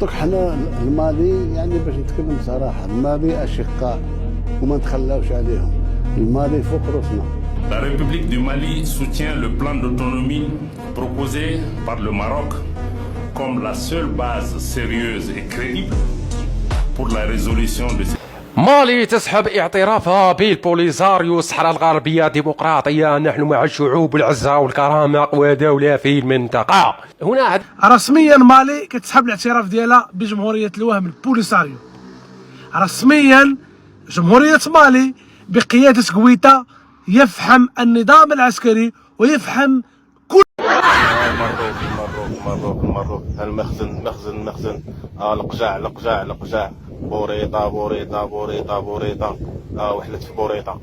دوك حنا المالي يعني باش نتكلم بصراحه المالي اشقاء وما نتخلاوش عليهم. المالي فوق روسنا. La République du Mali soutient le plan d'autonomie proposé par le Maroc comme la seule base sérieuse et crédible pour la résolution de ces مالي تسحب اعترافها بالبوليزاريو. الصحراء الغربية ديمقراطية، نحن مع الشعوب العزة والكرامة ودولة في المنطقة. هنا رسميا مالي كتسحب الاعتراف ديالها بجمهورية الوهم البوليساريو. رسميا جمهورية مالي بقيادة قويتا يفهم النظام العسكري ويفهم كل مروك المخزن القجاع بوريطة وحلت في بوريطة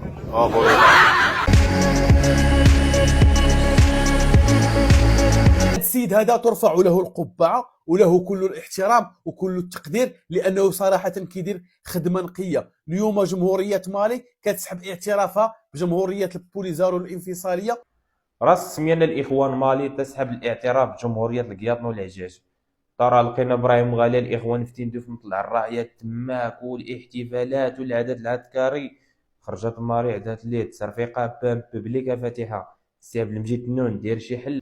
السيد هذا ترفع له القبعة وله كل الاحترام وكل التقدير، لأنه صراحة كيدير خدمة نقية. اليوم جمهورية مالي كتسحب اعترافها بجمهورية البوليزاريو الانفصالية. رسميا الإخوان مالي تسحب الاعتراف بجمهورية القياطنو والعجاج. ترى لقينا ابراهيم غالي الإخوان في تندوف مطلع الراعية تماك والاحتفالات والعدد العسكري. خرجت ماري عدات ليه تصرفيقة بام ببليكا فاتحة سياب المجيد نون دير شي حل.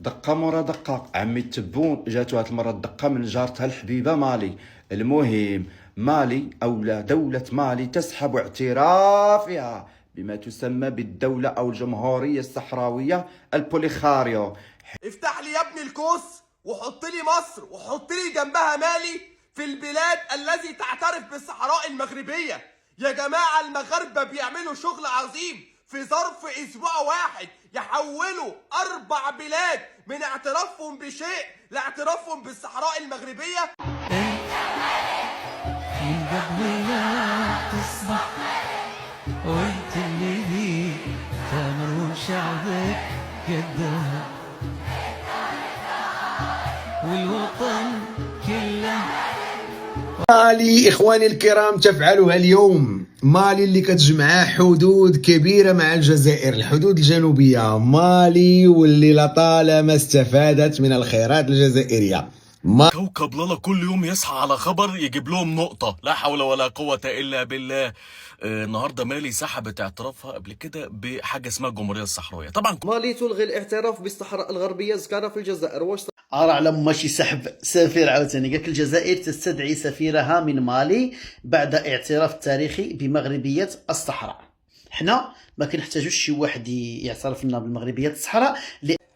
دقة مورا دقة عمي التبون جاتو هاد المرة الدقة من جارتها الحبيبة مالي. المهم مالي أو دولة مالي تسحب اعترافها بما تسمى بالدولة أو الجمهورية الصحراوية البوليساريو. افتح لي يا ابني الكوس وحط لي مصر وحط لي جنبها مالي في البلاد التي تعترف بالصحراء المغربية. يا جماعة المغاربة بيعملوا شغل عظيم، في ظرف اسبوع واحد يحولوا 4 بلاد من اعترافهم بشيء لاعترافهم بالصحراء المغربية. من قبل ما تصبح وانت اللي بيه ثمر وشعبك قدها والوطن كله. مالي إخواني الكرام تفعلها اليوم. مالي اللي كتجمع حدود كبيرة مع الجزائر، الحدود الجنوبية. مالي واللي لطالما استفادت من الخيرات الجزائرية. كوكب لالا كل يوم يصحى على خبر يجيب لهم نقطة، لا حول ولا قوة إلا بالله. النهارده مالي سحبت اعترافها قبل كده بحاجة اسمها الجمهورية الصحراوية. طبعا مالي تلغي الاعتراف بالصحراء الغربية زكارة في الجزائر. واش أعلم ماشي سحب سفير عاوتاني؟ قالك الجزائر تستدعي سفيرها من مالي بعد اعتراف تاريخي بمغربية الصحراء. حنا ما كنحتاجوش شي واحد يعترف لنا بالمغربية الصحراء.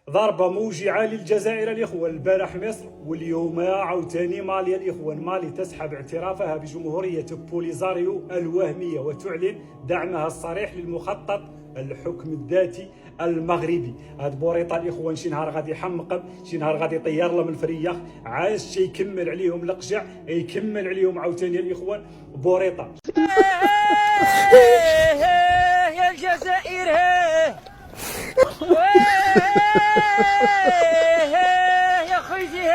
ضربة موجعة للجزائر الإخوان. البارح مصر واليوم عاوتاني مالي الإخوان. مالي تسحب اعترافها بجمهورية بوليزاريو الوهمية وتعلن دعمها الصريح للمخطط الحكم الذاتي المغربي. هاد بوريطة الإخوان شي نهار غادي يحمقم، شي نهار غادي يطير لهم الفريخ، عايز يكمل عليهم القجع، يكمل عليهم عاوتاني الإخوان بوريطة. يا الجزائر يا خويتي